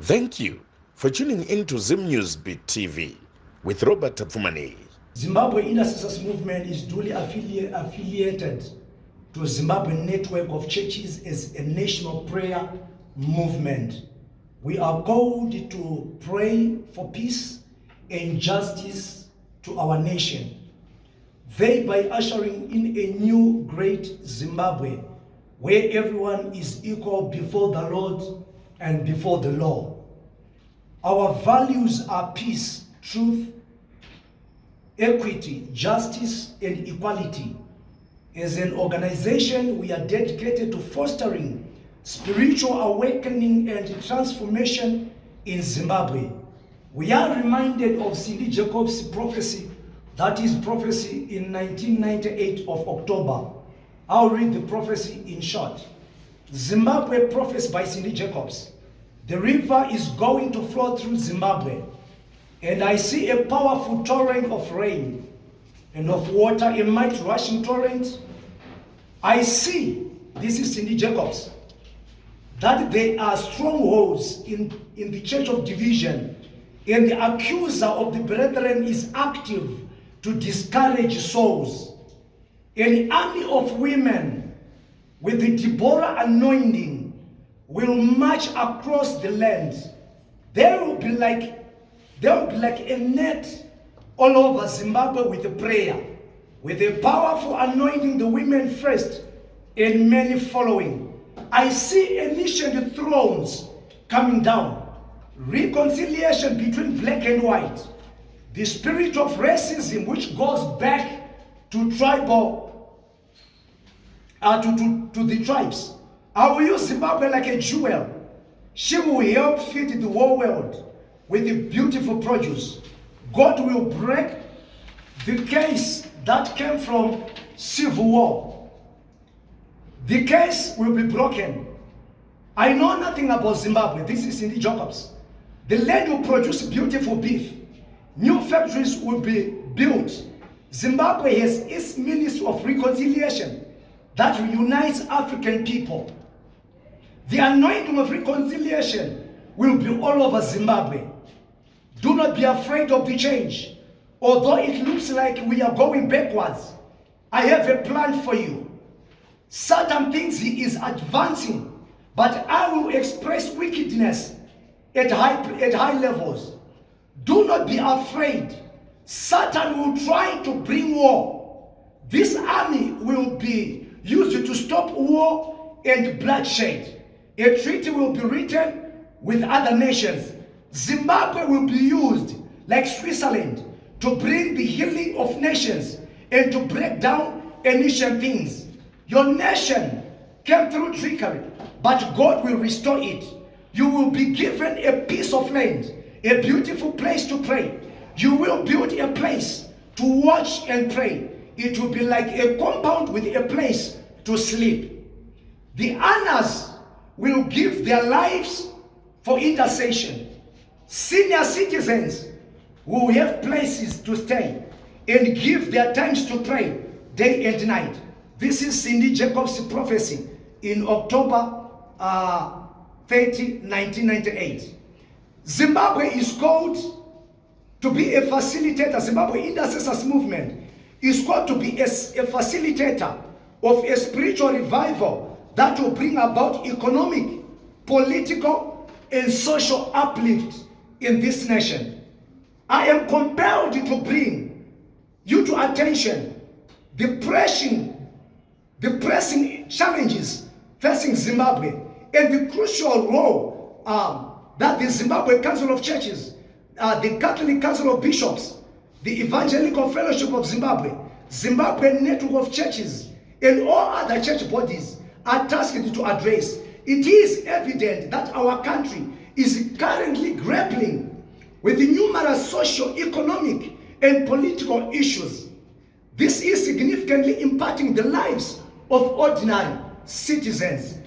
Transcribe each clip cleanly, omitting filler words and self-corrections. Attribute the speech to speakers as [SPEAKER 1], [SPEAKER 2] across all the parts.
[SPEAKER 1] Thank you for tuning into Zim Newsbeat TV with Robert Fumane.
[SPEAKER 2] Zimbabwe Intercessors Movement is duly affiliated to Zimbabwe Network of Churches as a national prayer movement. We are called to pray for peace and justice to our nation, thereby ushering in a new great Zimbabwe where everyone is equal before the Lord and before the law. Our values are peace, truth, equity, justice, and equality. As an organization, we are dedicated to fostering spiritual awakening and transformation in Zimbabwe. We are reminded of Cindy Jacobs' prophecy, that is prophecy in 1998 of October. I'll read the prophecy in short. Zimbabwe prophesied by Cindy Jacobs. The river is going to flow through Zimbabwe, and I see a powerful torrent of rain and of water, a mighty rushing torrent. I see, this is Cindy Jacobs, that there are strongholds in the church of division, and the accuser of the brethren is active to discourage souls. An army of women with the Deborah anointing will march across the land. There will be like a net all over Zimbabwe with a prayer, with a powerful anointing, the women first and many following. I see ancient thrones coming down, reconciliation between black and white, the spirit of racism which goes back to tribal, to the tribes. I will use Zimbabwe like a jewel. She will help feed the whole world with the beautiful produce. God will break the case that came from civil war. The case will be broken. I know nothing about Zimbabwe. This is Cindy Jacobs. The land will produce beautiful beef. New factories will be built. Zimbabwe has its Ministry of Reconciliation that unites African people. The anointing of reconciliation will be all over Zimbabwe. Do not be afraid of the change. Although it looks like we are going backwards, I have a plan for you. Certain things he is advancing, but I will express wickedness at high levels. Do not be afraid. Satan will try to bring war. This army will be used to stop war and bloodshed. A treaty will be written with other nations. Zimbabwe will be used like Switzerland to bring the healing of nations and to break down ancient things. Your nation came through trickery, but God will restore it. You will be given a piece of land, a beautiful place to pray. You will build a place to watch and pray. It will be like a compound with a place to sleep. The honors will give their lives for intercession. Senior citizens will have places to stay and give their times to pray day and night. This is Cindy Jacobs' prophecy in October 30, 1998. Zimbabwe is called to be a facilitator. Zimbabwe Intercessors Movement is called to be a facilitator of a spiritual revival that will bring about economic, political, and social uplift in this nation. I am compelled to bring you to attention the pressing challenges facing Zimbabwe and the crucial role that the Zimbabwe Council of Churches, the Catholic Council of Bishops, the Evangelical Fellowship of Zimbabwe, Zimbabwe Network of Churches, and all other church bodies are tasked to address. It is evident that our country is currently grappling with the numerous social, economic, and political issues. This is significantly impacting the lives of ordinary citizens.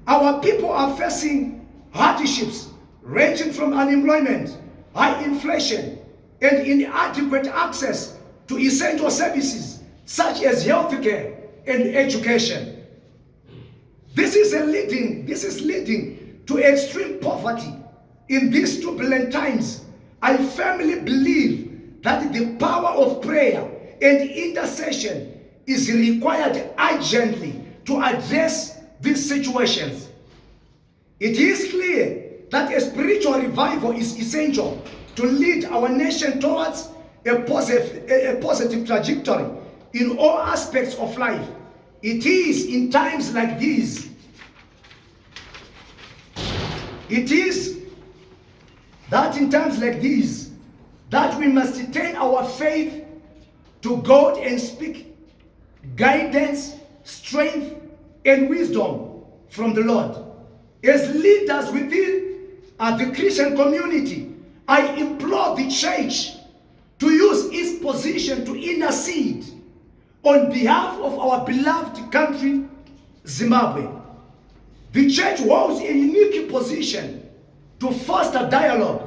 [SPEAKER 2] Our people are facing hardships ranging from unemployment, high inflation, and inadequate access to essential services such as healthcare and education. This is leading to extreme poverty in these turbulent times, I firmly believe that the power of prayer and intercession is required urgently to address these situations. It is clear that a spiritual revival is essential to lead our nation towards a positive trajectory in all aspects of life. It is in times like these, that we must turn our faith to God and speak guidance, strength, and wisdom from the Lord. As leaders within the Christian community, I implore the church to use its position to intercede on behalf of our beloved country, Zimbabwe. The church holds a unique position to foster dialogue,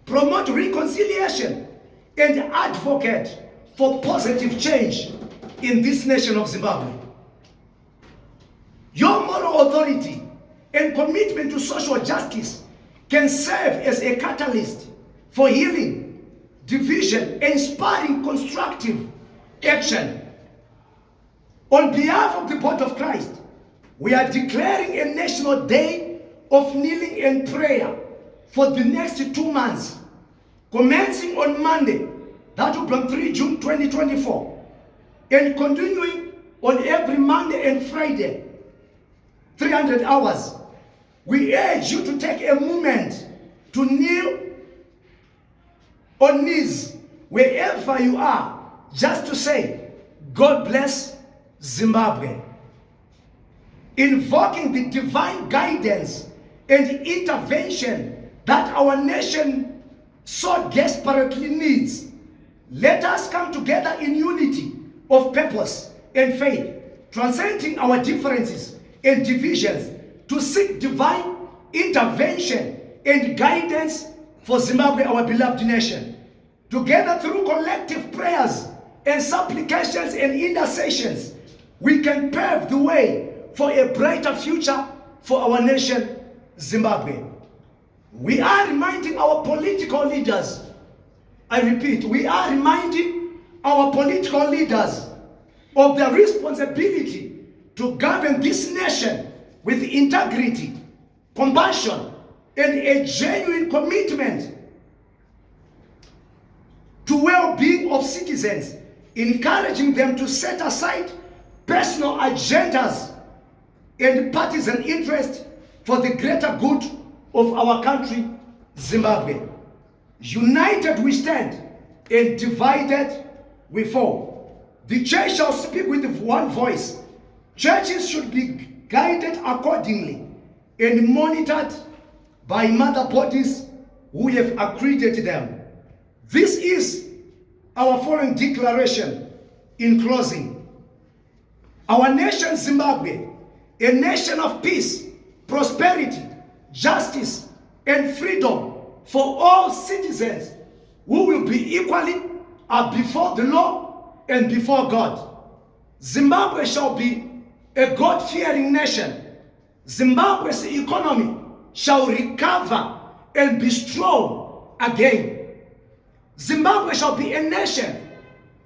[SPEAKER 2] promote reconciliation, and advocate for positive change in this nation of Zimbabwe. Your moral authority and commitment to social justice can serve as a catalyst for healing, division, and inspiring constructive action. On behalf of the body of Christ, we are declaring a national day of kneeling and prayer for the next 2 months, commencing on Monday, that will be on 3 June 2024, and continuing on every Monday and Friday, 300 hours. We urge you to take a moment to kneel on knees wherever you are, just to say, God bless Zimbabwe. Invoking the divine guidance and intervention that our nation so desperately needs, let us come together in unity of purpose and faith, transcending our differences and divisions, to seek divine intervention and guidance for Zimbabwe, our beloved nation. Together, through collective prayers and supplications and intercessions, we can pave the way for a brighter future for our nation, Zimbabwe. We are reminding our political leaders, I repeat, we are reminding our political leaders of their responsibility to govern this nation with integrity, compassion, and a genuine commitment to well-being of citizens, encouraging them to set aside personal agendas and partisan interest for the greater good of our country, Zimbabwe. United we stand, and divided we fall. The church shall speak with one voice. Churches should be guided accordingly and monitored by mother bodies who have accredited them. This is our foreign declaration in closing. Our nation, Zimbabwe, a nation of peace, prosperity, justice, and freedom for all citizens, who will be equally before the law and before God. Zimbabwe shall be a God-fearing nation. Zimbabwe's economy shall recover and be strong again. Zimbabwe shall be a nation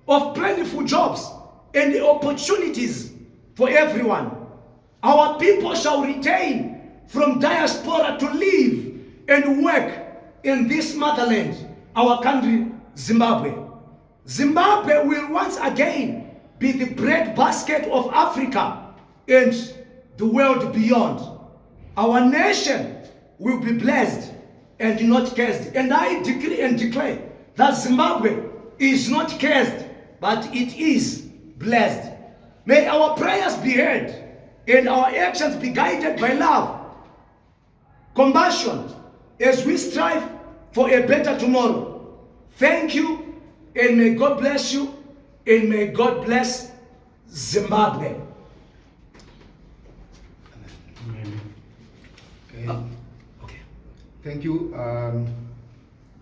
[SPEAKER 2] of plentiful jobs and opportunities for everyone. Our people shall retain from diaspora to live and work in this motherland, our country, Zimbabwe. Zimbabwe will once again be the breadbasket of Africa and the world beyond. Our nation will be blessed and not cursed. And I decree and declare that Zimbabwe is not cursed, but it is blessed. May our prayers be heard and our actions be guided by love, compassion, as we strive for a better tomorrow. Thank you, and may God bless you, and may God bless Zimbabwe.
[SPEAKER 3] Okay. Thank you.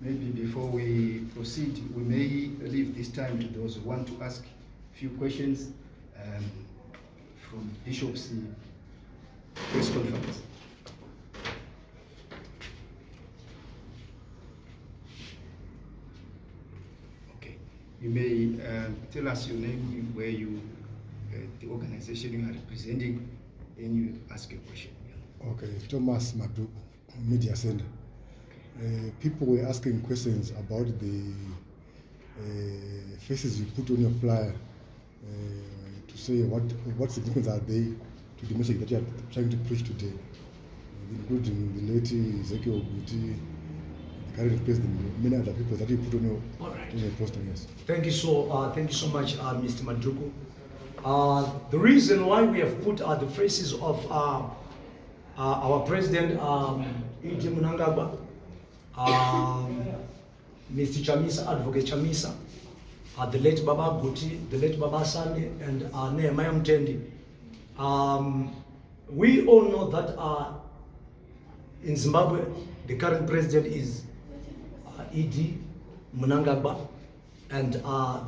[SPEAKER 3] Maybe before we proceed, we may leave this time to those who want to ask a few questions from Bishop's press conference. tell us your name, where you, the organization you are representing, and you ask a question.
[SPEAKER 4] Okay, Thomas Madu, Media Center. People were asking questions about the faces you put on your flyer to say what significance are they to the message that you are trying to preach today, including the late Ezekiel Oguti, the current president, many other people that you put on your poster. Yes.
[SPEAKER 2] Thank you so much, Mr. Maduku. The reason why we have put the faces of our president, E.D. Mnangagwa, Mr. Chamisa, Advocate Chamisa, the late Baba Guti, the late Baba Sani, and Nehemiah Mtendi. We all know that in Zimbabwe, the current president is E.D. Mnangagwa, and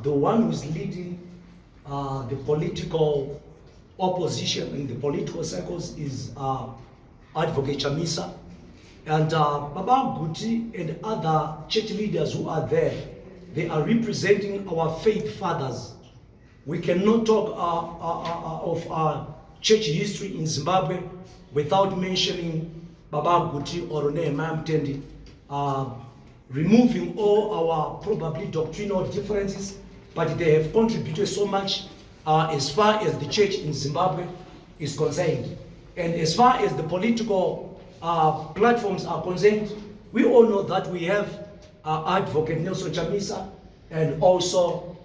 [SPEAKER 2] the one who's leading the political opposition in the political circles is Advocate Chamisa. And Baba Guti and other church leaders who are there, they are representing our faith fathers. We cannot talk of our church history in Zimbabwe without mentioning Baba Guti or Nehemiah Mtendi, removing all our probably doctrinal differences, but they have contributed so much as far as the church in Zimbabwe is concerned. And as far as the political platforms are concerned, we all know that we have Advocate Nelson Chamisa and also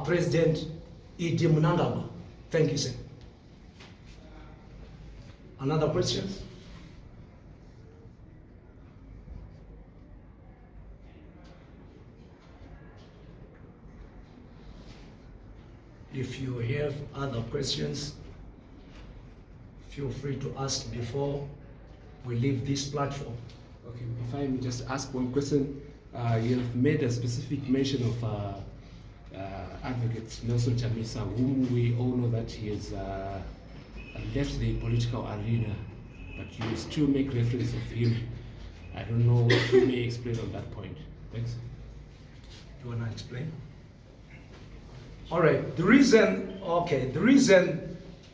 [SPEAKER 2] President E.D. Mnangagwa. Thank you, sir. Another question? If you have other questions, feel free to ask before we leave this platform.
[SPEAKER 5] Okay, if I may just ask one question. You have made a specific mention of Advocate Nelson Chamisa, whom we all know that he has left the political arena, but you still make reference of him. I don't know if you may explain on that point. Thanks.
[SPEAKER 2] You want to explain? All right, the reason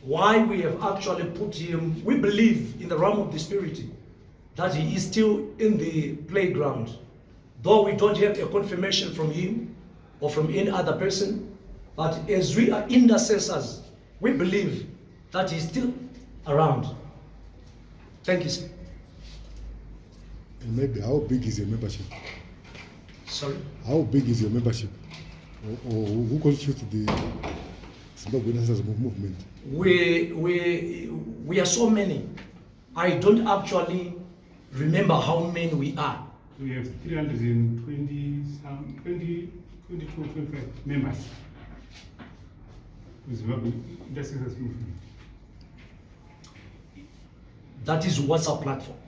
[SPEAKER 2] why we have actually put him, we believe in the realm of the spirit that he is still in the playground. Though we don't have a confirmation from him or from any other person, but as we are intercessors, we believe that he's still around. Thank you, sir.
[SPEAKER 4] And maybe how big is your membership?
[SPEAKER 2] Sorry?
[SPEAKER 4] How big is your membership? Or who constitutes the Zimbabwe Intercessors movement?
[SPEAKER 2] We are so many. I don't actually remember how many we are.
[SPEAKER 6] We have 320, 22, 25 members. Zimbabwe Intercessors movement.
[SPEAKER 2] That is WhatsApp platform.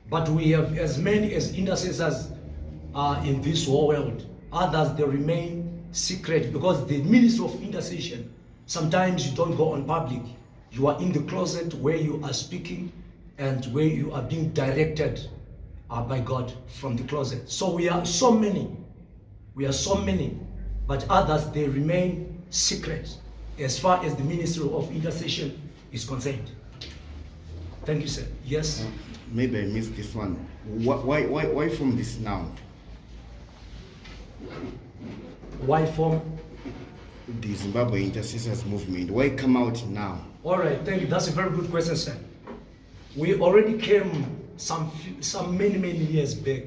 [SPEAKER 2] But we have as many as intercessors in this whole world. Others, they remain secret because the ministry of intercession, sometimes you don't go on public. You are in the closet where you are speaking and where you are being directed by God from the closet. So we are so many. We are so many. But others, they remain secret as far as the ministry of intercession is concerned. Thank you, sir. Yes?
[SPEAKER 7] Maybe I missed this one. Why from this now?
[SPEAKER 2] Why form?
[SPEAKER 7] The Zimbabwe Intercessors movement. Why come out now?
[SPEAKER 2] All right, thank you. That's a very good question, sir. We already came some many years back,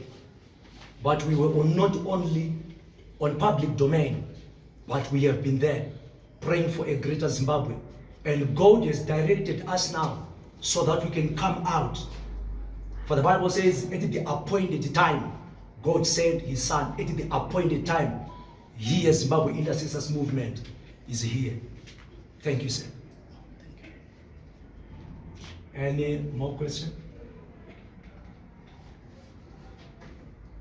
[SPEAKER 2] but we were not only on public domain, but we have been there praying for a greater Zimbabwe. And God has directed us now so that we can come out. For the Bible says, at the appointed time, God sent his son. At the appointed time, here Zimbabwe Intercessors movement is here. Thank you, sir. Any more questions?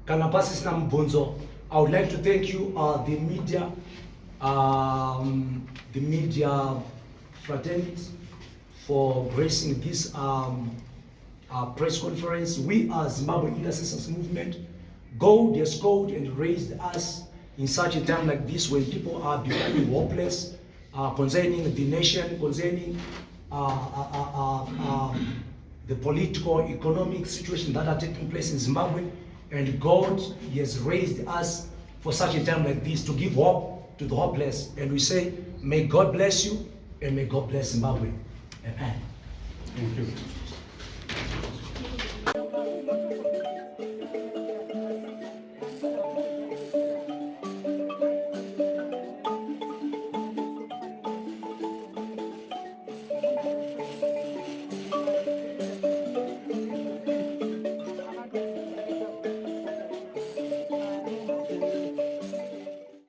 [SPEAKER 2] Kanapasi Sinambunzo, I would like to thank you, the media fraternity, for gracing this press conference. We are Zimbabwe Intercessors movement. God has called and raised us in such a time like this when people are becoming hopeless concerning the nation, concerning the political, economic situation that are taking place in Zimbabwe. And God, He has raised us for such a time like this to give hope to the hopeless. And we say, may God bless you and may God bless Zimbabwe. Amen.
[SPEAKER 6] Thank you.